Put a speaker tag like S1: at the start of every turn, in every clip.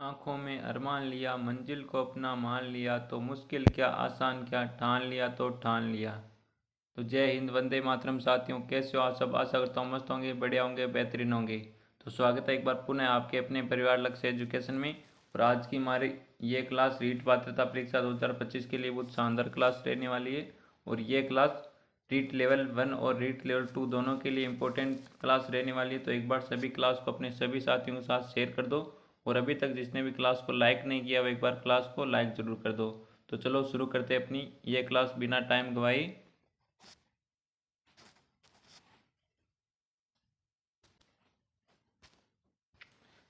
S1: आँखों में अरमान लिया, मंजिल को अपना मान लिया, तो मुश्किल क्या आसान क्या, ठान लिया तो ठान लिया। तो जय हिंद, वंदे मातरम। साथियों, कैसे हो आप सब? आशा करता हूँ मस्त होंगे, बढ़िया होंगे, बेहतरीन होंगे। तो स्वागत है एक बार पुनः आपके अपने परिवार लक्ष्य एजुकेशन में। और आज की हमारी ये क्लास रीट पात्रता परीक्षा 2025 के लिए बहुत शानदार क्लास रहने वाली है। और ये क्लास रीट लेवल 1 और रीट लेवल 2 दोनों के लिए इम्पोर्टेंट क्लास रहने वाली है। तो एक बार सभी क्लास को अपने सभी साथियों के साथ शेयर कर दो। और अभी तक जिसने भी क्लास को लाइक नहीं किया वो एक बार क्लास को लाइक ज़रूर कर दो। तो चलो शुरू करते हैं अपनी ये क्लास बिना टाइम गवाए।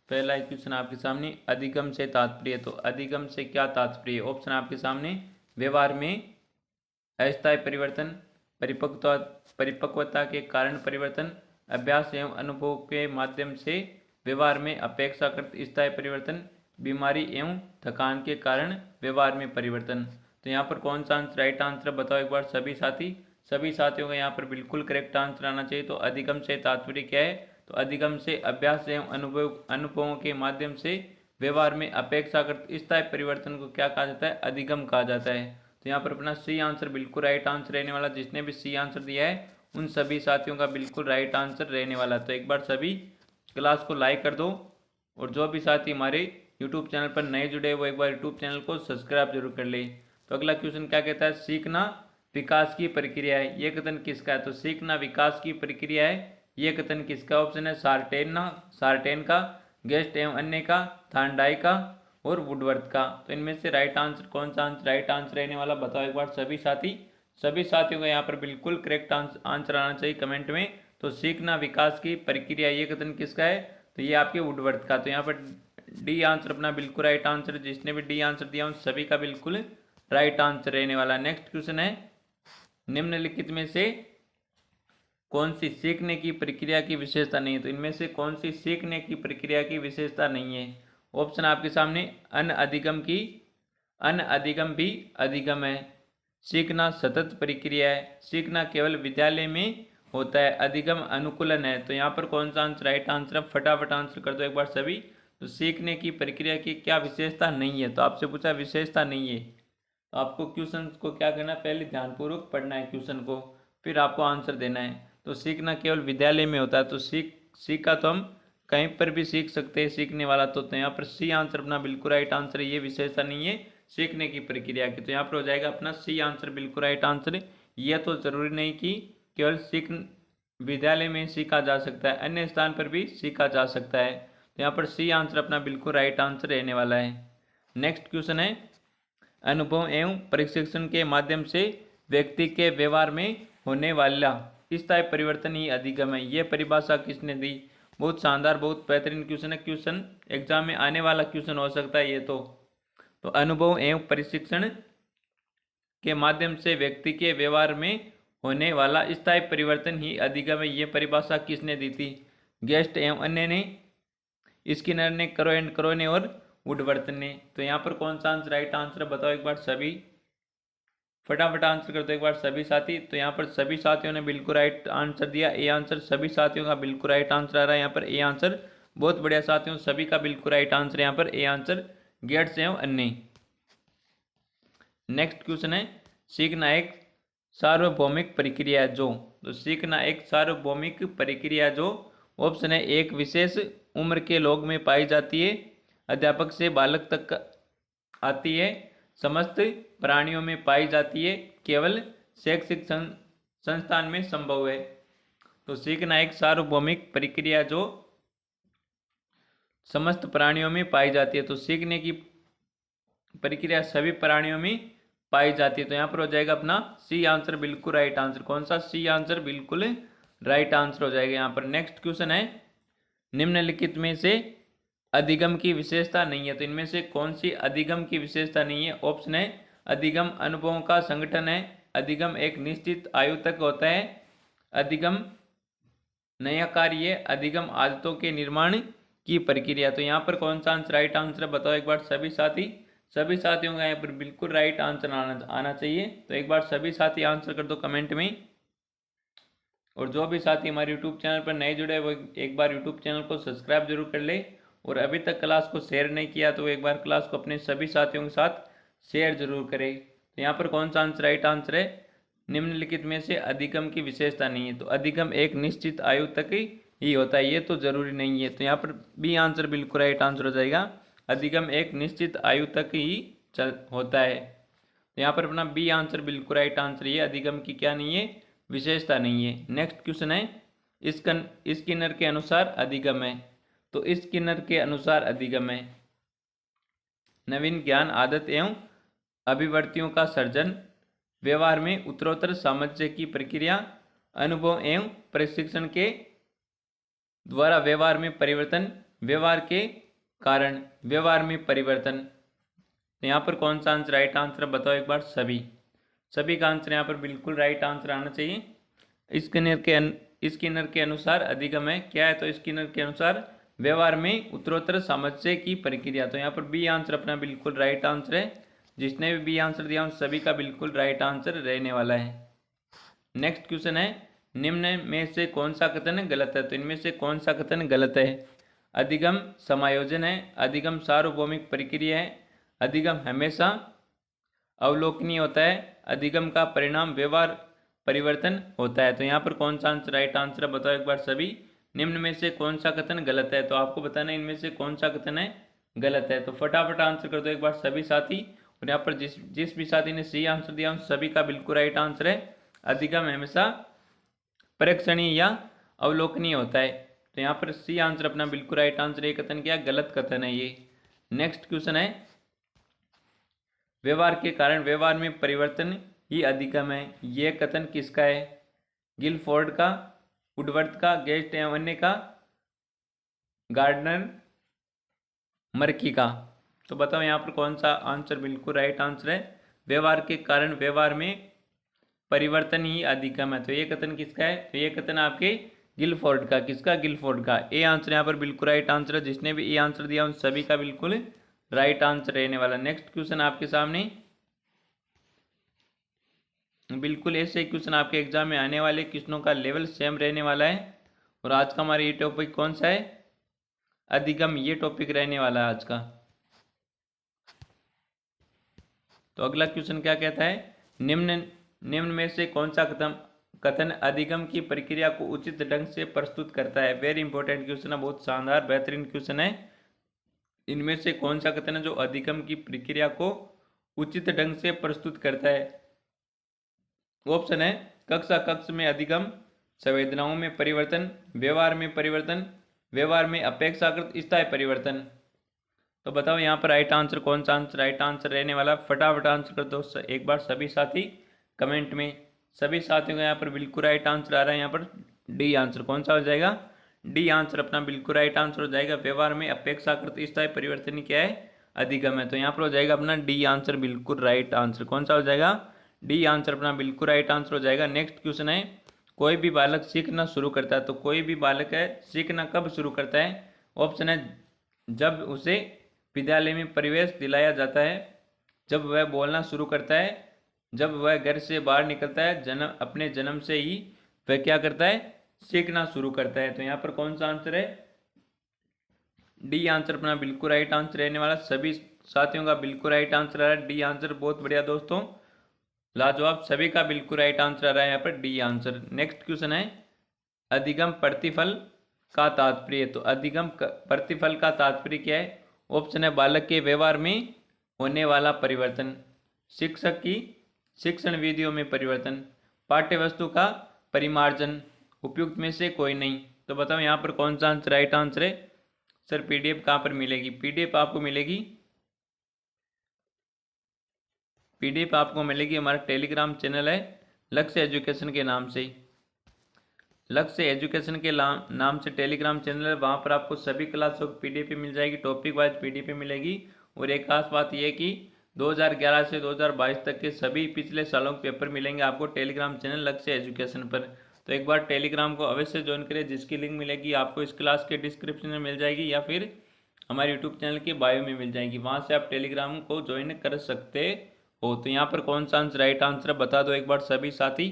S1: पहला क्वेश्चन आपके सामने, अधिगम से तात्पर्य। तो अधिगम से क्या तात्पर्य? ऑप्शन आपके सामने, व्यवहार में अस्थायी परिवर्तन, परिपक्वता के कारण परिवर्तन, अभ्यास एवं अनुभव के माध्यम से व्यवहार में अपेक्षाकृत स्थायी परिवर्तन, बीमारी एवं थकान के कारण व्यवहार में परिवर्तन। तो यहाँ पर कौन सा आंसर राइट आंसर बताओ एक बार सभी साथी। सभी साथियों का यहाँ पर बिल्कुल करेक्ट आंसर आना चाहिए। तो अधिगम से तात्पर्य क्या है? तो अधिगम से अभ्यास एवं अनुभवों के माध्यम से व्यवहार में अपेक्षाकृत स्थायी परिवर्तन को क्या कहा जाता है? अधिगम कहा जाता है। तो यहाँ पर अपना सी आंसर बिल्कुल राइट आंसर रहने वाला। जिसने भी सी आंसर दिया है उन सभी साथियों का बिल्कुल राइट आंसर रहने वाला। तो एक बार सभी क्लास को लाइक कर दो। और जो भी साथी हमारे यूट्यूब चैनल पर नए जुड़े वो एक बार यूट्यूब चैनल को सब्सक्राइब जरूर कर ले। तो अगला क्वेश्चन क्या कहता है? सीखना विकास की प्रक्रिया है, ये कथन किसका है? तो सीखना विकास की प्रक्रिया है, ये कथन किसका? ऑप्शन है सार्टेन का, गेस्ट एवं अन्य का, थांडाई का और वुडवर्थ का। तो इनमें से राइट आंसर कौन सा आंसर राइट आंसर रहने वाला बताओ एक बार सभी साथी। सभी साथियों का यहाँ पर बिल्कुल करेक्ट आंसर आना चाहिए कमेंट में। तो सीखना विकास की प्रक्रिया, ये कथन किसका है? तो ये आपके वुडवर्थ का। तो यहाँ पर डी आंसर अपना बिल्कुल राइट आंसर। जिसने भी डी आंसर दिया उन सभी का बिल्कुल राइट आंसर रहने वाला। नेक्स्ट क्वेश्चन है, निम्नलिखित में से कौन सी सीखने की प्रक्रिया की विशेषता नहीं है? तो इनमें से कौन सी सीखने की प्रक्रिया की विशेषता नहीं है? ऑप्शन आपके सामने, अन अधिगम भी अधिगम है, सीखना सतत प्रक्रिया है, सीखना केवल विद्यालय में होता है, अधिगम अनुकूलन है। तो यहाँ पर कौन सा आंसर राइट आंसर है? फटाफट आंसर कर दो एक बार सभी। तो सीखने की प्रक्रिया की क्या विशेषता नहीं है? तो आपसे पूछा विशेषता नहीं है। तो आपको क्वेश्चन को क्या करना है? पहले ध्यानपूर्वक पढ़ना है क्वेश्चन को, फिर आपको आंसर देना है। तो सीखना केवल विद्यालय में होता है। तो सीखा तो हम कहीं पर भी सीख सकते हैं सीखने वाला। तो यहाँ पर सी आंसर अपना बिल्कुल राइट आंसर है, ये विशेषता नहीं है सीखने की प्रक्रिया की। तो यहाँ पर हो जाएगा अपना सी आंसर बिल्कुल राइट आंसर। यह तो जरूरी नहीं कि केवल विद्यालय में सीखा जा सकता है, अन्य स्थान पर भी सीखा जा सकता है। तो यहाँ पर सी आंसर अपना बिल्कुल राइट आंसर रहने वाला है। नेक्स्ट क्वेश्चन है, अनुभव एवं प्रशिक्षण के माध्यम से व्यक्ति के व्यवहार में होने वाला स्थायी परिवर्तन ही अधिगम है, ये परिभाषा किसने दी? बहुत शानदार, बहुत बेहतरीन क्वेश्चन है। क्वेश्चन एग्जाम में आने वाला क्वेश्चन हो सकता है ये। तो अनुभव एवं प्रशिक्षण के माध्यम से व्यक्ति के व्यवहार में होने वाला स्थायी परिवर्तन ही अधिगम है, ये परिभाषा किसने दी थी? गेस्ट एवं अन्य ने, स्किनर ने, करो ने और वुडवर्थ ने। तो यहाँ पर कौन सा आंसर राइट आंसर बताओ एक बार सभी। फटाफट आंसर कर दो एक बार सभी साथी। तो यहाँ पर सभी साथियों ने बिल्कुल राइट आंसर दिया। ए आंसर सभी साथियों का बिल्कुल राइट आंसर आ रहा है यहाँ पर। ए आंसर बहुत बढ़िया साथियों, सभी का बिल्कुल राइट आंसर यहाँ पर ए आंसर, गेट्स एवं अन्य। नेक्स्ट क्वेश्चन है, सीखना एक सार्वभौमिक प्रक्रिया जो। तो सीखना एक सार्वभौमिक प्रक्रिया जो। ऑप्शन है, एक विशेष उम्र के लोग में पाई जाती है, अध्यापक से बालक तक आती है, समस्त प्राणियों में पाई जाती है, केवल शैक्षिक संस्थान में संभव है। तो सीखना एक सार्वभौमिक प्रक्रिया जो समस्त प्राणियों में पाई जाती है। तो सीखने की प्रक्रिया सभी प्राणियों में पाई जाती है। तो यहाँ पर हो जाएगा अपना सी आंसर बिल्कुल राइट आंसर। कौन सा? सी आंसर बिल्कुल राइट आंसर हो जाएगा यहाँ पर। नेक्स्ट क्वेश्चन है, निम्नलिखित में से अधिगम की विशेषता नहीं है। तो इनमें से कौन सी अधिगम की विशेषता नहीं है? ऑप्शन है, अधिगम अनुभवों का संगठन है, अधिगम एक निश्चित आयु तक होता है, अधिगम नया कार्य, अधिगम आदतों के निर्माण की प्रक्रिया। तो यहाँ पर कौन सा आंसर राइट आंसर बताओ एक बार सभी साथी। सभी साथियों का यहाँ पर बिल्कुल राइट आंसर आना चाहिए। तो एक बार सभी साथी आंसर कर दो कमेंट में। और जो भी साथी हमारे यूट्यूब चैनल पर नए जुड़े वो एक बार यूट्यूब चैनल को सब्सक्राइब जरूर कर ले। और अभी तक क्लास को शेयर नहीं किया तो एक बार क्लास को अपने सभी साथियों के साथ शेयर जरूर करें। तो यहाँ पर कौन सा आंसर राइट आंसर है, निम्नलिखित में से अधिगम की विशेषता नहीं है। तो अधिगम एक निश्चित आयु तक ही होता है, ये तो जरूरी नहीं है। तो यहाँ पर बी आंसर बिल्कुल राइट आंसर हो जाएगा, अधिगम एक निश्चित आयु तक ही होता है। तो यहाँ पर अपना बी आंसर बिल्कुल राइट आंसर, ये अधिगम की क्या नहीं है, विशेषता नहीं है। नेक्स्ट क्वेश्चन है, स्किनर के अनुसार अधिगम है। तो स्किनर के अनुसार अधिगम है नवीन ज्ञान, आदत एवं अभिवर्तियों का सर्जन, व्यवहार में उत्तरोत्तर सामंजस्य की प्रक्रिया, अनुभव एवं प्रशिक्षण के द्वारा व्यवहार में परिवर्तन, व्यवहार के कारण व्यवहार में परिवर्तन। तो यहाँ पर कौन सा आंसर राइट आंसर बताओ एक बार, सभी का आंसर यहाँ पर बिल्कुल राइट आंसर आना चाहिए। स्किनर के अनुसार अधिगम है क्या है, तो स्किनर के अनुसार व्यवहार में उत्तरोत्तर सामंजस्य की प्रक्रिया। तो यहाँ पर बी आंसर अपना बिल्कुल राइट आंसर है। जिसने भी बी आंसर दिया उन सभी का बिल्कुल राइट आंसर रहने वाला है। नेक्स्ट क्वेश्चन है, निम्न में से कौन सा कथन गलत है। तो इनमें से कौन सा कथन गलत है, अधिगम समायोजन है, अधिगम सार्वभौमिक प्रक्रिया है, अधिगम हमेशा अवलोकनीय होता है, अधिगम का परिणाम व्यवहार परिवर्तन होता है। तो यहाँ पर कौन सा आंसर राइट आंसर है बताओ एक बार सभी, निम्न में से कौन सा कथन गलत है। तो आपको बताना है इनमें से कौन सा कथन है गलत है। तो फटाफट आंसर कर दो एक बार सभी साथी। और यहाँ पर जिस भी साथी ने सी आंसर दिया उन सभी का बिल्कुल राइट आंसर है, अधिगम हमेशा परीक्षणीय या अवलोकनीय होता है। तो यहाँ पर सी आंसर अपना बिल्कुल राइट आंसर, ये कथन क्या गलत कथन है ये। नेक्स्ट क्वेश्चन है, व्यवहार के कारण व्यवहार में परिवर्तन ही अधिगम है, ये कथन किसका है, गिलफोर्ड का, वुडवर्थ का, गेस्ट एवं अन्य का, गार्डनर मर्की का। तो बताओ यहाँ पर कौन सा आंसर बिल्कुल राइट आंसर है, व्यवहार के कारण व्यवहार में परिवर्तन ही अधिगम है। तो ये कथन किसका है, तो ये कथन आपके गिलफोर्ड का, किसका, गिलफोर्ड का। ए आंसर यहाँ पर बिल्कुल राइट आंसर है। जिसने भी ए आंसर दिया उन सभी का बिल्कुल राइट आंसर रहने वाला। नेक्स्ट क्वेश्चन आपके सामने, बिल्कुल ऐसे क्वेश्चन आपके एग्जाम में आने वाले क्वेश्चनों का लेवल सेम रहने वाला है। और आज का हमारा ये टॉपिक कौन सा है, अधिगम, ये टॉपिक रहने वाला है आज का। तो अगला क्वेश्चन क्या कहता है, निम्न में से कौन सा कथन अधिगम की प्रक्रिया को उचित ढंग से प्रस्तुत करता है। वेरी इंपॉर्टेंट क्वेश्चन है, बहुत शानदार बेहतरीन क्वेश्चन है। इनमें से कौन सा कथन है जो अधिगम की प्रक्रिया को उचित ढंग से प्रस्तुत करता है। ऑप्शन है, कक्षा कक्ष में अधिगम, संवेदनाओं में परिवर्तन, व्यवहार में परिवर्तन, व्यवहार में अपेक्षाकृत स्थायी परिवर्तन। तो बताओ यहाँ पर राइट आंसर कौन सा आंसर राइट आंसर रहने वाला, फटाफट आंसर कर दो एक बार सभी साथी कमेंट में। सभी साथियों का यहाँ पर बिल्कुल राइट आंसर आ रहा है, यहाँ पर डी आंसर कौन सा हो जाएगा, डी आंसर अपना बिल्कुल राइट आंसर हो जाएगा। व्यवहार में अपेक्षाकृत स्थायी परिवर्तन क्या है, अधिगम है। तो यहाँ पर हो जाएगा अपना डी आंसर बिल्कुल राइट आंसर, कौन सा हो जाएगा, डी आंसर अपना बिल्कुल राइट आंसर हो जाएगा। नेक्स्ट क्वेश्चन है, कोई भी बालक सीखना शुरू करता है। तो कोई भी बालक है सीखना कब शुरू करता है, ऑप्शन है जब उसे विद्यालय में प्रवेश दिलाया जाता है, जब वह बोलना शुरू करता है, जब वह घर से बाहर निकलता है, अपने जन्म से ही वह क्या करता है, सीखना शुरू करता है। तो यहाँ पर कौन सा आंसर है, डी आंसर अपना बिल्कुल राइट आंसर रहने वाला। सभी साथियों का बिल्कुल राइट आंसर आ रहा है, डी आंसर। बहुत बढ़िया दोस्तों, लाजवाब, सभी का बिल्कुल राइट आंसर आ रहा है यहाँ पर डी आंसर। नेक्स्ट क्वेश्चन है, अधिगम प्रतिफल का तात्पर्य। तो अधिगम प्रतिफल का तात्पर्य क्या है, ऑप्शन है बालक के व्यवहार में होने वाला परिवर्तन, शिक्षक की शिक्षण विधियों में परिवर्तन, पाठ्य वस्तु का परिमार्जन, उपयुक्त में से कोई नहीं। तो बताओ यहाँ पर कौन सा आंसर राइट आंसर है। सर पीडीएफ कहाँ पर मिलेगी, पीडीएफ आपको मिलेगी, पीडीएफ आपको मिलेगी हमारा टेलीग्राम चैनल है लक्ष्य एजुकेशन के नाम से, लक्ष्य एजुकेशन के नाम से टेलीग्राम चैनल है। वहाँ पर आपको सभी क्लासों की पीडीएफ मिल जाएगी, टॉपिक वाइज पीडीएफ मिलेगी। और एक खास बात यह है कि 2011 से 2022 तक के सभी पिछले सालों के पेपर मिलेंगे आपको टेलीग्राम चैनल लक्ष्य एजुकेशन पर। तो एक बार टेलीग्राम को अवश्य ज्वाइन करें, जिसकी लिंक मिलेगी आपको इस क्लास के डिस्क्रिप्शन में मिल जाएगी या फिर हमारे यूट्यूब चैनल के बायो में मिल जाएगी, वहाँ से आप टेलीग्राम को ज्वाइन कर सकते हो। तो यहाँ पर कौन सा आंसर राइट आंसर बता दो एक बार सभी साथी,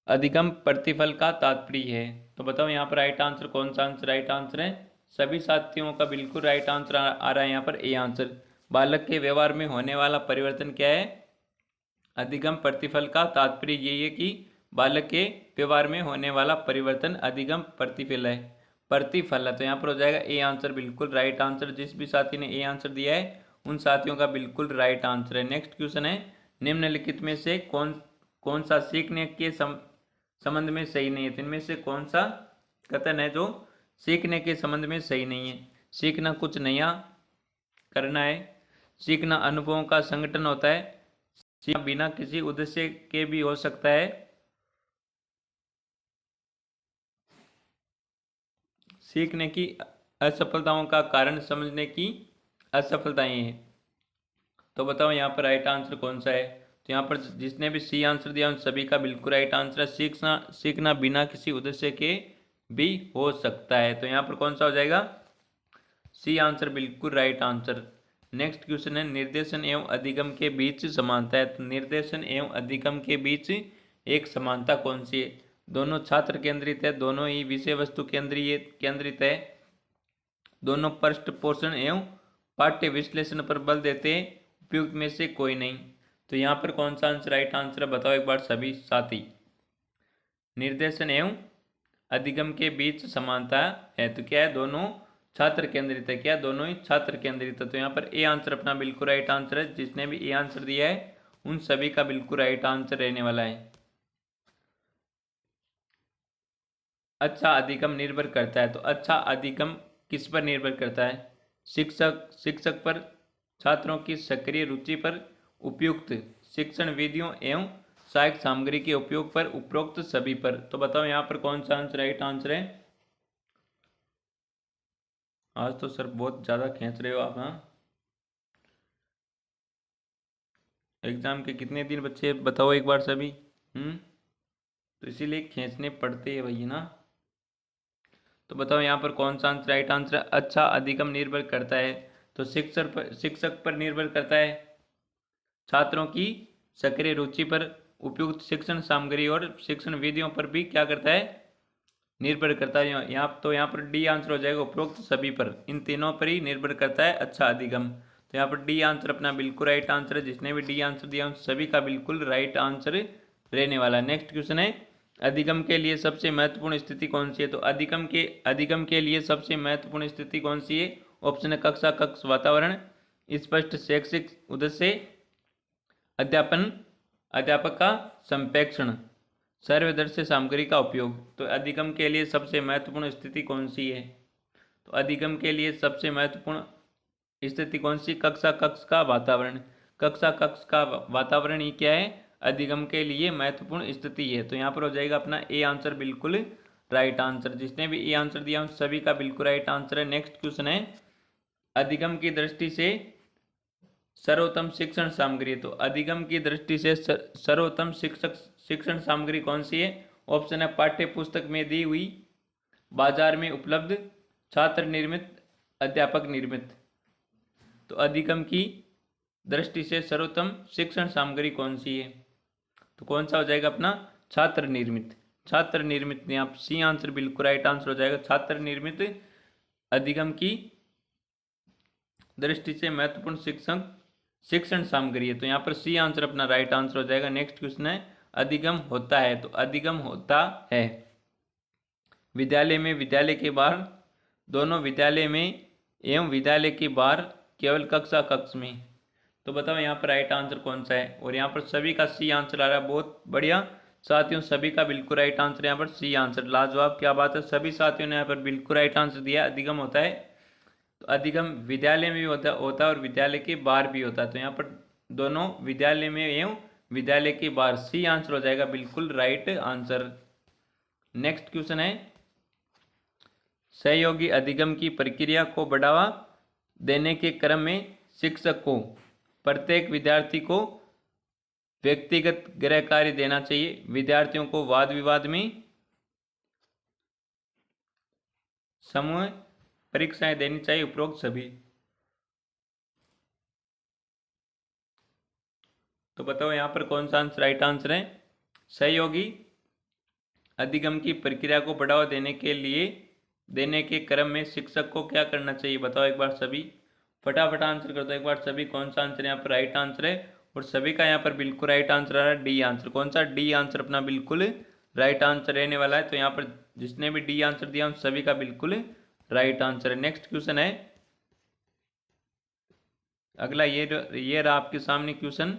S1: अधिगम प्रतिफल का तात्पर्य है। तो बताओ यहाँ पर राइट आंसर कौन सा आंसर राइट आंसर है, सभी साथियों का बिल्कुल राइट आंसर आ रहा है यहाँ पर ए आंसर। बालक के व्यवहार में होने वाला परिवर्तन क्या है? अधिगम प्रतिफल का तात्पर्य यही है कि बालक के व्यवहार में होने वाला परिवर्तन अधिगम प्रतिफल है, प्रतिफल है। तो यहाँ पर हो जाएगा ए आंसर बिल्कुल राइट आंसर। जिस भी साथी ने ए आंसर दिया है उन साथियों का बिल्कुल राइट आंसर है। नेक्स्ट क्वेश्चन है, निम्नलिखित में से कौन कौन सा सीखने के संबंध में सही नहीं है? इनमें से कौन सा कथन है जो सीखने के संबंध में सही नहीं है? सीखना कुछ नया करना है, सीखना अनुभवों का संगठन होता है, सीखना बिना किसी उद्देश्य के भी हो सकता है, सीखने की असफलताओं का कारण समझने की असफलताएं हैं। तो बताओ यहाँ पर राइट आंसर कौन सा है? तो यहाँ पर जिसने भी सी आंसर दिया उन सभी का बिल्कुल राइट आंसर है। सीखना बिना किसी उद्देश्य के भी हो सकता है। तो यहाँ पर कौन सा हो जाएगा? सी आंसर बिल्कुल राइट आंसर। नेक्स्ट क्वेश्चन है, निर्देशन एवं अधिगम के बीच समानता है। तो निर्देशन एवं अधिगम के बीच एक समानता कौन सी है? दोनों छात्र केंद्रित है, दोनों ही विषय वस्तु केंद्रित है, दोनों पृष्ठ पोषण एवं पाठ्य विश्लेषण पर बल देते हैं, उपयुक्त में से कोई नहीं। तो यहाँ पर कौन सा आंसर राइट आंसर है? बताओ एक बार सभी साथी। निर्देशन एवं अधिगम के बीच समानता है तो क्या है? दोनों छात्र केंद्रित है। क्या? दोनों ही छात्र केंद्रित है। तो यहाँ पर ए आंसर अपना बिल्कुल राइट आंसर है। जिसने भी ए आंसर दिया है उन सभी का बिल्कुल राइट आंसर रहने वाला है। अच्छा अधिगम निर्भर करता है, तो अच्छा अधिगम किस पर निर्भर करता है? शिक्षक पर, छात्रों की सक्रिय रुचि पर, उपयुक्त शिक्षण विधियों एवं सहायक सामग्री के उपयोग पर, उपरोक्त सभी पर। तो बताओ यहाँ पर कौन सा आंसर राइट आंसर है? आज तो सर बहुत ज़्यादा खींच रहे हो आप। हाँ, एग्जाम के कितने दिन बच्चे बताओ एक बार सभी। तो इसीलिए खींचने पड़ते हैं भैया ना। तो बताओ यहाँ पर कौन सा आंसर राइट आंसर है? अच्छा अधिगम निर्भर करता है तो शिक्षक पर निर्भर करता है, छात्रों की सक्रिय रुचि पर, उपयुक्त शिक्षण सामग्री और शिक्षण विधियों पर भी क्या करता है? निर्भर करता है। यहाँ पर डी आंसर हो जाएगा, उपरोक्त सभी पर, इन तीनों पर ही निर्भर करता है अच्छा अधिगम। तो यहाँ पर डी आंसर अपना बिल्कुल राइट आंसर है। जिसने भी डी आंसर दिया उन सभी का बिल्कुल राइट आंसर रहने वाला है। नेक्स्ट क्वेश्चन है, अधिगम के लिए सबसे महत्वपूर्ण स्थिति कौन सी है? तो अधिगम के लिए सबसे महत्वपूर्ण स्थिति कौन सी है? ऑप्शन है कक्षा, कक्ष वातावरण, स्पष्ट शैक्षिक उद्देश्य, अध्यापक का संप्रेषण, सर्वदर्शी सामग्री का उपयोग। तो अधिगम के लिए सबसे महत्वपूर्ण स्थिति कौन सी है? तो अधिगम के लिए सबसे महत्वपूर्ण स्थिति कौन सी? कक्षा कक्ष का वातावरण। कक्षा कक्ष का वातावरण ही क्या है? अधिगम के लिए महत्वपूर्ण स्थिति है। तो यहाँ पर हो जाएगा अपना ए आंसर बिल्कुल राइट आंसर। जिसने भी ए आंसर दिया उन सभी का बिल्कुल राइट आंसर है। नेक्स्ट क्वेश्चन है, अधिगम की दृष्टि से सर्वोत्तम शिक्षण सामग्री। तो अधिगम की दृष्टि से सर्वोत्तम शिक्षण सामग्री कौन सी है? ऑप्शन है पाठ्य पुस्तक में दी हुई, बाजार में उपलब्ध, छात्र निर्मित, अध्यापक निर्मित। तो अधिगम की दृष्टि से सर्वोत्तम शिक्षण सामग्री कौन सी है? तो कौन सा हो जाएगा अपना? छात्र निर्मित। छात्र निर्मित में आप सी आंसर बिल्कुल राइट आंसर हो जाएगा। छात्र निर्मित अधिगम की दृष्टि से महत्वपूर्ण शिक्षण सामग्री है। तो यहाँ पर सी आंसर अपना राइट आंसर हो जाएगा। नेक्स्ट क्वेश्चन है, अधिगम होता है। तो अधिगम होता है विद्यालय में, विद्यालय के बाहर, दोनों विद्यालय में एवं विद्यालय के बाहर, केवल कक्षा कक्ष में। तो बताओ यहाँ पर राइट आंसर कौन सा है? और यहाँ पर सभी का सी आंसर आ रहा है। बहुत बढ़िया साथियों, सभी का बिल्कुल राइट आंसर यहाँ पर सी आंसर। लाजवाब, क्या बात है। सभी साथियों ने यहाँ पर बिल्कुल राइट आंसर दिया। अधिगम होता है तो अधिगम विद्यालय में भी होता है और विद्यालय के बाहर भी होता है। तो यहाँ पर दोनों विद्यालय में एवं विद्यालय के बाहर, सी आंसर हो जाएगा बिल्कुल राइट आंसर। नेक्स्ट क्वेश्चन है, सहयोगी अधिगम की प्रक्रिया को बढ़ावा देने के क्रम में शिक्षक को प्रत्येक विद्यार्थी को व्यक्तिगत गृह कार्य देना चाहिए, विद्यार्थियों को वाद विवाद में समूह परीक्षाएं देनी चाहिए, उपरोक्त सभी। तो बताओ यहाँ पर कौन सा आंसर राइट आंसर है? सहयोगी अधिगम की प्रक्रिया को बढ़ावा देने के लिए देने के क्रम में शिक्षक को क्या करना चाहिए, बताओ एक बार सभी, फटाफट आंसर कर दो एक बार सभी। कौन सा आंसर यहाँ पर राइट आंसर है, और सभी का यहाँ पर बिल्कुल राइट आंसर आ रहा है डी आंसर। कौन सा, डी आंसर अपना बिल्कुल राइट आंसर रहने वाला है। तो यहाँ पर जिसने भी डी आंसर दिया उन सभी का बिल्कुल राइट आंसर है। नेक्स्ट क्वेश्चन है अगला, ये रहा आपके सामने क्वेश्चन।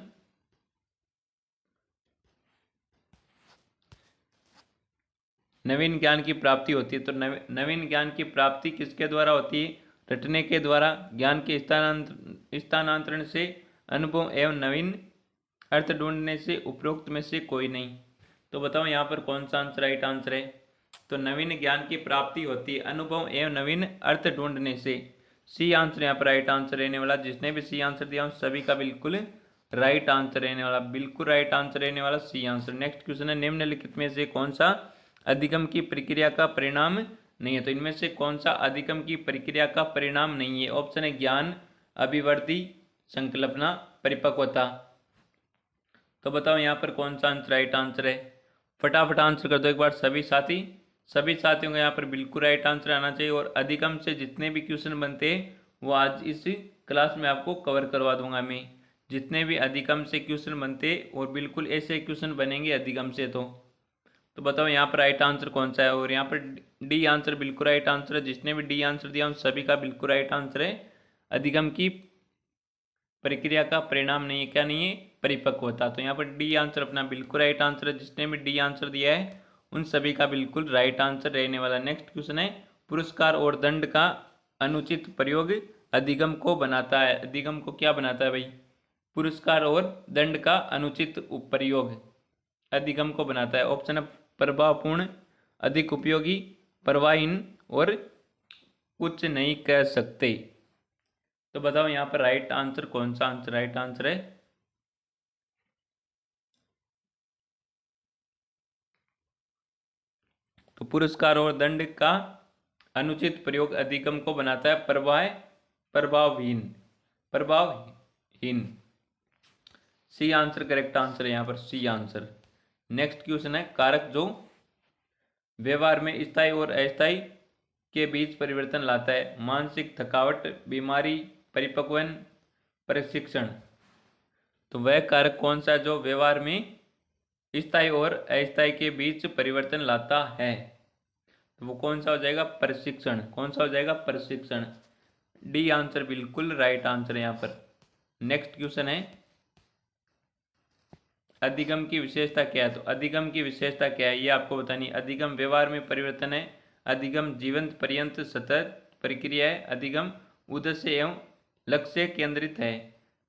S1: नवीन ज्ञान की प्राप्ति होती है, तो नवीन ज्ञान की प्राप्ति किसके द्वारा होती है, रटने के द्वारा, ज्ञान के स्थानांतरण से, अनुभव एवं नवीन अर्थ ढूंढने से, उपरोक्त में से कोई नहीं। तो बताओ यहाँ पर कौन सा आंसर राइट आंसर है। तो नवीन ज्ञान की प्राप्ति होती है अनुभव एवं नवीन अर्थ ढूंढने से, सी आंसर यहाँ पर राइट आंसर रहने वाला। जिसने भी सी आंसर दिया उन सभी का बिल्कुल राइट आंसर रहने वाला, बिल्कुल राइट आंसर रहने वाला सी आंसर। नेक्स्ट क्वेश्चन है निम्नलिखित में से कौन सा अधिगम की प्रक्रिया का परिणाम नहीं है। तो इनमें से कौन सा अधिगम की प्रक्रिया का परिणाम नहीं है। ऑप्शन है ज्ञान, अभिवृद्धि, संकल्पना, परिपक्वता। तो बताओ यहाँ पर कौन सा आंसर राइट आंसर है, फटाफट आंसर कर दो एक बार सभी साथी। सभी साथियों को यहाँ पर बिल्कुल राइट आंसर आना चाहिए। और अधिगम से जितने भी क्वेश्चन बनते हैं वो आज इस क्लास में आपको कवर करवा दूंगा मैं। जितने भी अधिगम से क्वेश्चन बनते और बिल्कुल ऐसे क्वेश्चन बनेंगे अधिगम से। तो बताओ यहाँ पर राइट आंसर कौन सा है, और यहाँ पर डी आंसर बिल्कुल राइट आंसर है। जिसने भी डी आंसर दिया उन सभी का बिल्कुल राइट आंसर है। अधिगम की प्रक्रिया का परिणाम नहीं है, क्या नहीं है, परिपक्वता। तो यहाँ पर डी आंसर अपना बिल्कुल राइट आंसर है। जिसने भी डी आंसर दिया है उन सभी का बिल्कुल राइट आंसर रहने वाला। नेक्स्ट क्वेश्चन है पुरस्कार और दंड का अनुचित प्रयोग अधिगम को बनाता है। अधिगम को क्या बनाता है भाई, पुरस्कार और दंड का अनुचित प्रयोग अधिगम को बनाता है। ऑप्शन है प्रभावपूर्ण, अधिक उपयोगी, प्रवाहहीन और कुछ नहीं कह सकते। तो बताओ यहाँ पर राइट आंसर कौन सा आंसर राइट आंसर है। तो पुरस्कार और दंड का अनुचित प्रयोग अधिगम को बनाता है प्रभावहीन, प्रभावहीन। सी आंसर करेक्ट आंसर है यहाँ पर, सी आंसर। नेक्स्ट क्वेश्चन है कारक जो व्यवहार में स्थायी और अस्थायी के बीच परिवर्तन लाता है। मानसिक थकावट, बीमारी, परिपक्वन, प्रशिक्षण। तो वह कारक कौन सा जो व्यवहार में स्थायी और अस्थायी के बीच परिवर्तन लाता है। तो वो कौन सा हो जाएगा, प्रशिक्षण। कौन सा हो जाएगा, प्रशिक्षण। डी आंसर बिल्कुल राइट आंसर है यहाँ पर। नेक्स्ट क्वेश्चन है अधिगम की विशेषता क्या है। तो अधिगम की विशेषता क्या है ये आपको बतानी। अधिगम व्यवहार में परिवर्तन है, अधिगम जीवंत पर्यंत सतत प्रक्रिया है, अधिगम उद्देश्य एवं लक्ष्य केंद्रित है,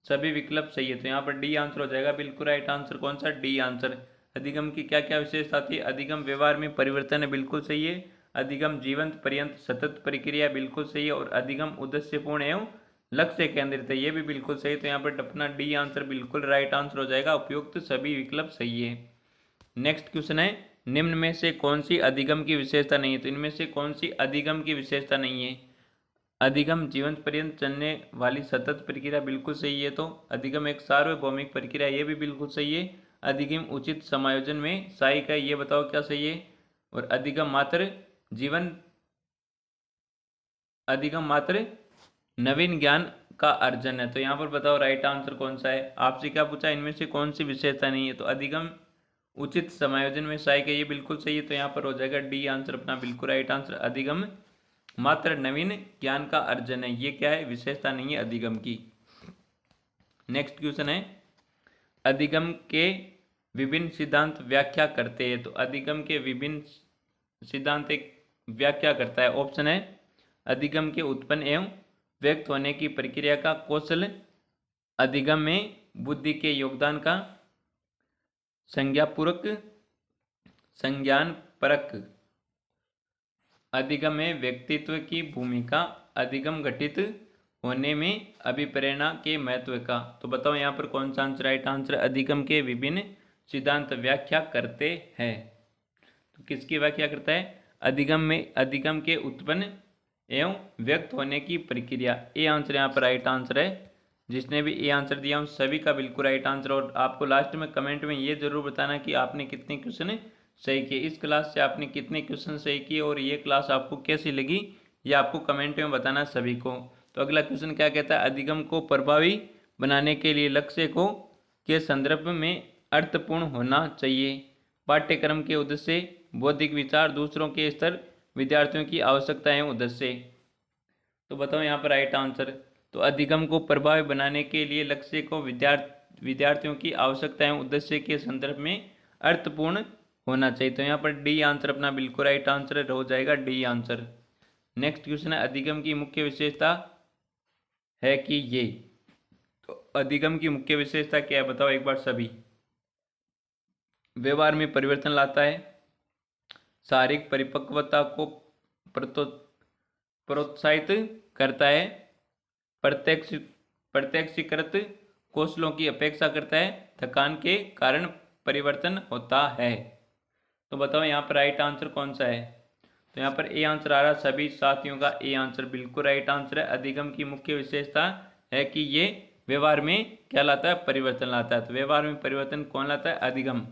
S1: सभी विकल्प सही है। तो यहाँ पर डी आंसर हो जाएगा बिल्कुल राइट आंसर। कौन सा, डी आंसर। अधिगम की क्या क्या विशेषता थी, अधिगम व्यवहार में परिवर्तन है, बिल्कुल सही है। अधिगम जीवंत पर्यंत सतत प्रक्रिया बिल्कुल सही है, और अधिगम उद्देश्यपूर्ण एवं लक्ष्य केंद्रित है, ये भी बिल्कुल सही। तो यहाँ पर अपना डी आंसर बिल्कुल राइट आंसर हो जाएगा, उपयुक्त सभी विकल्प सही है। नेक्स्ट क्वेश्चन है निम्न में से कौन सी अधिगम की विशेषता नहीं है। तो इनमें से कौन सी अधिगम की विशेषता नहीं है। अधिगम जीवन पर्यंत चलने वाली सतत प्रक्रिया बिल्कुल सही है। तो अधिगम एक सार्वभौमिक प्रक्रिया, ये भी बिल्कुल सही है। अधिगम उचित समायोजन में सहायक है, ये बताओ क्या सही है। और अधिगम मात्र नवीन ज्ञान का अर्जन है। तो यहाँ पर बताओ राइट आंसर कौन सा है। आपसे क्या पूछा, इनमें से कौन सी विशेषता नहीं है। तो अधिगम उचित समायोजन में सहायक है, ये बिल्कुल सही है। तो यहाँ पर हो जाएगा डी आंसर अपना बिल्कुल राइट आंसर। अधिगम मात्र नवीन ज्ञान का अर्जन है, ये क्या है, विशेषता नहीं है अधिगम की। नेक्स्ट क्वेश्चन है अधिगम के विभिन्न सिद्धांत व्याख्या करते हैं। तो अधिगम के विभिन्न सिद्धांत एक व्याख्या करता है। ऑप्शन है अधिगम के उत्पन्न एवं व्यक्त होने की प्रक्रिया का कौशल, अधिगम में बुद्धि के योगदान का, संज्ञापूर्वक, संज्ञान परक, अधिगम में व्यक्तित्व की भूमिका, अधिगम घटित होने में अभिप्रेरणा के महत्व का। तो बताओ यहाँ पर कौन सा आंसर राइट आंसर। अधिगम के विभिन्न सिद्धांत व्याख्या करते हैं, तो किसकी व्याख्या करता है, अधिगम के उत्पन्न एवं व्यक्त होने की प्रक्रिया। ए आंसर यहाँ पर राइट आंसर है। जिसने भी ए आंसर दिया उन सभी का बिल्कुल राइट आंसर। और आपको लास्ट में कमेंट में ये जरूर बताना कि आपने कितने क्वेश्चन सही किए। इस क्लास से आपने कितने क्वेश्चन सही किए और ये क्लास आपको कैसी लगी ये आपको कमेंट में बताना सभी को। तो अगला क्वेश्चन क्या कहता है, अधिगम को प्रभावी बनाने के लिए लक्ष्य को के संदर्भ में अर्थपूर्ण होना चाहिए। पाठ्यक्रम के उद्देश्य, बौद्धिक विचार, दूसरों के स्तर, विद्यार्थियों की आवश्यकताएं उद्देश्य। तो बताओ यहाँ पर राइट आंसर। तो अधिगम को प्रभावी बनाने के लिए लक्ष्य को विद्यार्थियों की आवश्यकताएं उद्देश्य के संदर्भ में अर्थपूर्ण होना चाहिए। तो यहाँ पर डी आंसर अपना बिल्कुल राइट आंसर हो जाएगा, डी आंसर। नेक्स्ट क्वेश्चन है, अधिगम की मुख्य विशेषता है कि ये। तो अधिगम की मुख्य विशेषता क्या है बताओ एक बार सभी। व्यवहार में परिवर्तन लाता है, शारीरिक परिपक्वता को प्रोत्साहित करता है, प्रत्यक्षीकृत कौशलों की अपेक्षा करता है, थकान के कारण परिवर्तन होता है। तो बताओ यहाँ पर राइट आंसर कौन सा है। तो यहाँ पर ए आंसर आ रहा सभी साथियों का, ए आंसर बिल्कुल राइट आंसर है। अधिगम की मुख्य विशेषता है कि ये व्यवहार में क्या लाता है, परिवर्तन लाता है। तो व्यवहार में परिवर्तन कौन लाता है, अधिगम।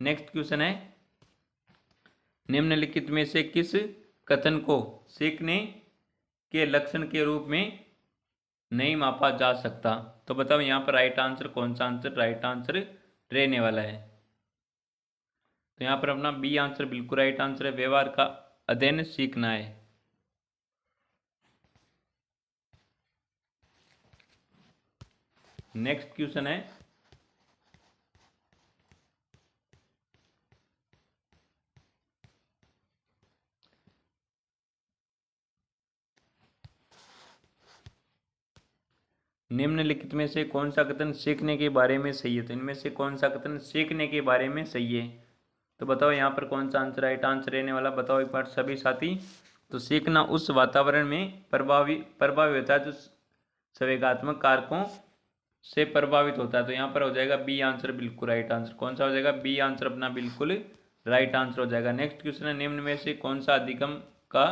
S1: नेक्स्ट क्वेश्चन है, निम्नलिखित में से किस कथन को सीखने के लक्षण के रूप में नहीं मापा जा सकता। तो बताओ यहाँ पर राइट आंसर कौन सा आंसर राइट आंसर रहने वाला है। तो यहाँ पर अपना बी आंसर बिल्कुल राइट आंसर है, व्यवहार का अध्ययन सीखना है। नेक्स्ट क्वेश्चन है, निम्नलिखित में से कौन सा कथन सीखने के बारे में सही है। तो इनमें से कौन सा कथन सीखने के बारे में सही है। तो बताओ यहाँ पर कौन सा आंसर राइट आंसर रहने वाला, बताओ एक बार सभी साथी। तो सीखना उस वातावरण में प्रभावी होता है जो संवेगात्मक कारकों से प्रभावित होता है। तो यहाँ पर हो जाएगा बी आंसर बिल्कुल राइट आंसर। कौन सा हो जाएगा, बी आंसर अपना बिल्कुल राइट आंसर हो जाएगा। नेक्स्ट क्वेश्चन है, निम्न में से कौन सा अधिगम का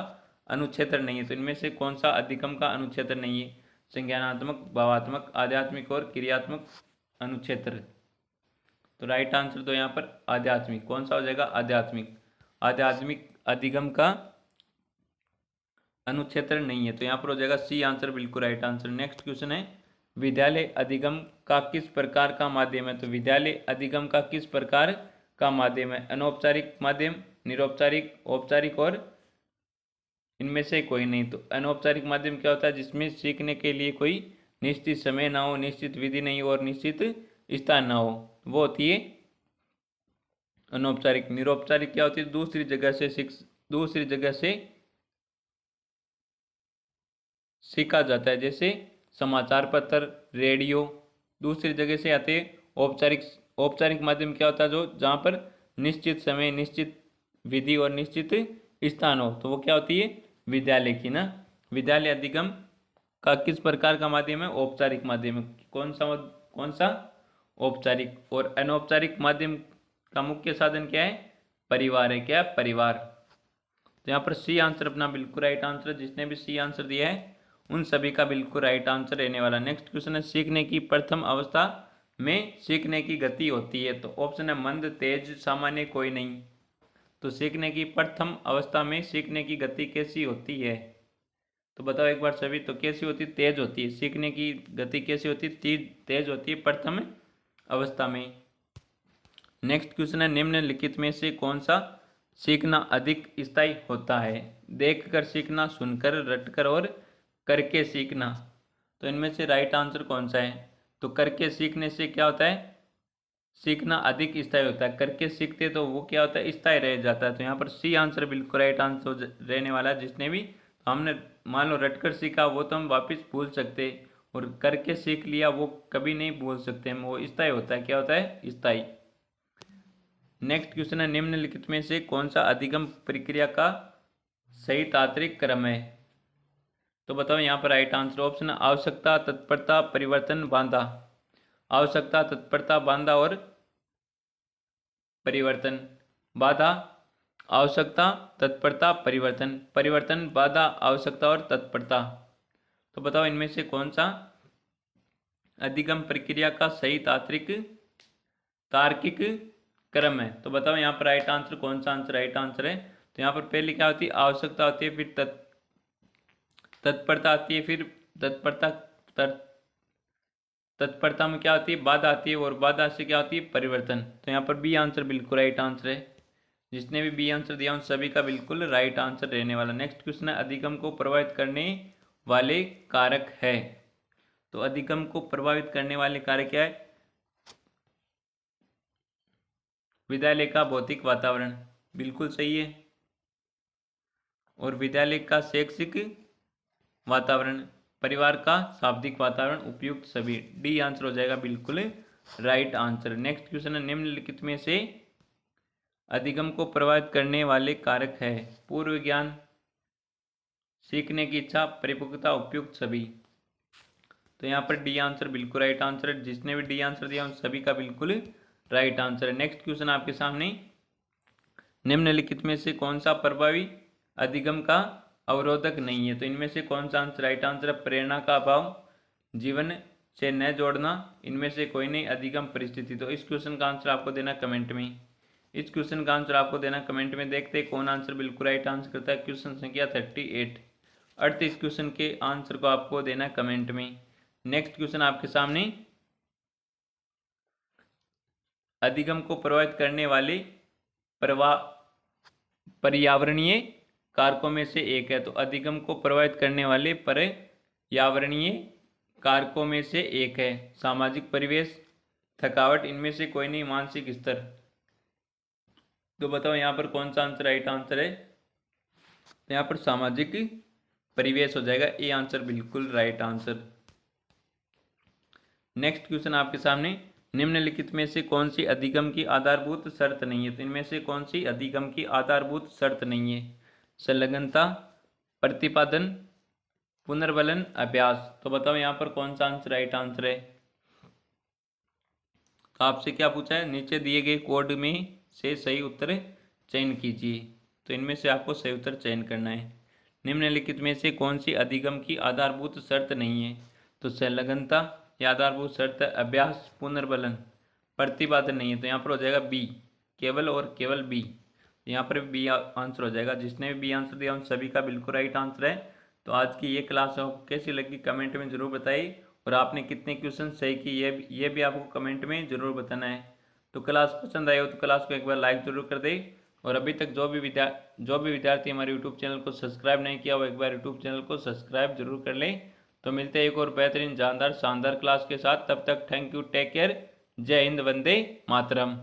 S1: अनुच्छेद नहीं है। तो इनमें से कौन सा अधिगम का अनुच्छेद नहीं है, संज्ञानात्मक, भावात्मक, आध्यात्मिक और क्रियात्मक अनुच्छेद। तो राइट आंसर तो यहाँ पर आध्यात्मिक। कौन सा हो जाएगा, आध्यात्मिक। आध्यात्मिक अधिगम का अनुच्छेद नहीं है। तो यहाँ पर हो जाएगा सी आंसर बिल्कुल राइट आंसर। नेक्स्ट क्वेश्चन है, विद्यालय अधिगम का किस प्रकार का माध्यम है। तो विद्यालय अधिगम का किस प्रकार का माध्यम है, अनौपचारिक माध्यम, निरौपचारिक, औपचारिक और इनमें से कोई नहीं। तो अनौपचारिक माध्यम क्या होता है, जिसमें सीखने के लिए कोई निश्चित समय ना हो, निश्चित विधि नहीं हो और निश्चित स्थान ना हो, वो होती है अनौपचारिक। निरौपचारिक क्या होती है, दूसरी जगह से सीखा जाता है, जैसे समाचार पत्र, रेडियो, दूसरी जगह से आते हैं। औपचारिक माध्यम क्या होता है, जो जहाँ पर निश्चित समय, निश्चित विधि और निश्चित स्थान हो, तो वो क्या होती है, विद्यालय की ना। विद्यालय अधिगम का किस प्रकार का माध्यम है, औपचारिक माध्यम है। कौन सा औपचारिक। और अनौपचारिक माध्यम का मुख्य साधन क्या है, परिवार है। क्या, परिवार। तो यहाँ पर सी आंसर अपना बिल्कुल राइट आंसर। जिसने भी सी आंसर दिया है उन सभी का बिल्कुल राइट आंसर रहने वाला। नेक्स्ट क्वेश्चन है, सीखने की प्रथम अवस्था में सीखने की गति होती है। तो ऑप्शन है मंद, तेज, सामान्य, कोई नहीं। तो सीखने की प्रथम अवस्था में सीखने की गति कैसी होती है। तो बताओ एक बार सभी। तो कैसी होती है, तेज होती है। सीखने की गति कैसी होती है, तेज होती है प्रथम अवस्था में। नेक्स्ट क्वेश्चन है, निम्नलिखित में से कौन सा सीखना अधिक स्थायी होता है। देखकर सीखना, सुनकर, रटकर और करके सीखना। तो इनमें से राइट आंसर कौन सा है। तो करके सीखने से क्या होता है, सीखना अधिक स्थायी होता है। करके सीखते तो वो क्या होता है, स्थायी रह जाता है। तो यहाँ पर सी आंसर बिल्कुल राइट आंसर रहने वाला है। जिसने भी हमने मान लो रटकर सीखा वो तो हम वापस भूल सकते, और करके सीख लिया वो कभी नहीं भूल सकते हम, वो स्थायी होता है। क्या होता है, स्थायी। नेक्स्ट क्वेश्चन है, निम्नलिखित में से कौन सा अधिगम प्रक्रिया का सही तात्विक क्रम है। तो बताओ यहाँ पर राइट आंसर। ऑप्शन आवश्यकता, तत्परता, परिवर्तन, बांधा। आवश्यकता, तत्परता, बांधा और परिवर्तन। बाधा, आवश्यकता, तत्परता, परिवर्तन। परिवर्तन, बाधा, आवश्यकता और तत्परता। तो बताओ इनमें से कौन सा अधिगम प्रक्रिया का सही तार्किक क्रम है। तो बताओ यहाँ पर राइट आंसर कौन सा आंसर राइट आंसर है। तो यहाँ पर पहले क्या होती है, आवश्यकता होती है, फिर तत्परता आती है, फिर तत्परता में क्या होती है, बाधा आती है, और बाधा से क्या होती है, परिवर्तन। तो यहाँ पर बी आंसर बिल्कुल राइट आंसर है। जिसने भी बी आंसर दिया उन सभी का बिल्कुल राइट आंसर रहने वाला। नेक्स्ट क्वेश्चन है, अधिगम को प्रभावित करने वाले कारक है। तो अधिगम को प्रभावित करने वाले कारक क्या है, विद्यालय का भौतिक वातावरण, बिल्कुल सही है। और विद्यालय का शैक्षिक वातावरण, परिवार का शाब्दिक वातावरण, उपयुक्त सभी, डी आंसर हो जाएगा बिल्कुल राइट आंसर। नेक्स्ट क्वेश्चन है, निम्नलिखित में से अधिगम को प्रभावित करने वाले कारक है, पूर्व ज्ञान, सीखने की इच्छा, परिपक्वता, उपयुक्त सभी। तो यहाँ पर डी आंसर बिल्कुल राइट आंसर है। जिसने भी डी आंसर दिया उन सभी का बिल्कुल राइट आंसर है। नेक्स्ट क्वेश्चन आपके सामने, निम्नलिखित में से कौन सा प्रभावी अधिगम का अवरोधक नहीं है। तो इनमें से कौन सा आंसर राइट आंसर है, प्रेरणा का अभाव, जीवन से न जोड़ना, इनमें से कोई नहीं, अधिगम परिस्थिति। तो इस क्वेश्चन का आंसर आपको देना कमेंट में, इस क्वेश्चन का आंसर आपको देना कमेंट में। देखते हैं कौन आंसर बिल्कुल राइट आंसर करता है। क्वेश्चन संख्या 38, अर्थ इस क्वेश्चन के आंसर को आपको देना कमेंट में। नेक्स्ट क्वेश्चन आपके सामने, अधिगम को प्रभावित करने वाले पर्यावरणीय कारकों में से एक है। तो अधिगम को प्रभावित करने वाले पर्यावरणीय कारकों में से एक है सामाजिक परिवेश, थकावट, इनमें से कोई नहीं, मानसिक स्तर। तो बताओ यहाँ पर कौन सा आंसर राइट आंसर है। तो यहाँ पर सामाजिक परिवेश हो जाएगा, ए आंसर बिल्कुल राइट आंसर। नेक्स्ट क्वेश्चन आपके सामने, निम्नलिखित में से कौन सी अधिगम की आधारभूत शर्त नहीं है। तो इनमें से कौन सी अधिगम की आधारभूत शर्त नहीं है, संलग्नता, प्रतिपादन, पुनर्बलन, अभ्यास। तो बताओ यहाँ पर कौन सा आंसर राइट आंसर है। तो आपसे क्या पूछा है, नीचे दिए गए कोड में से सही उत्तर चयन कीजिए। तो इनमें से आपको सही उत्तर चयन करना है। निम्नलिखित में से कौन सी अधिगम की आधारभूत शर्त नहीं है। तो संलग्नता, या आधारभूत शर्त है अभ्यास, पुनर्बलन, प्रतिपादन नहीं है। तो यहाँ पर हो जाएगा बी, केवल और केवल बी। यहाँ पर बी आंसर हो जाएगा। जिसने भी बी आंसर दिया उन सभी का बिल्कुल राइट आंसर है। तो आज की ये क्लास आपको कैसी लगी कमेंट में ज़रूर बताइए, और आपने कितने क्वेश्चन सही किए ये भी आपको कमेंट में ज़रूर बताना है। तो क्लास पसंद आए हो तो क्लास को एक बार लाइक ज़रूर कर दे, और अभी तक जो भी विद्यार्थी हमारे यूट्यूब चैनल को सब्सक्राइब नहीं किया वो एक बार यूट्यूब चैनल को सब्सक्राइब जरूर कर लें। तो मिलते हैं एक और बेहतरीन जानदार शानदार क्लास के साथ। तब तक थैंक यू, टेक केयर, जय हिंद, वंदे मातरम।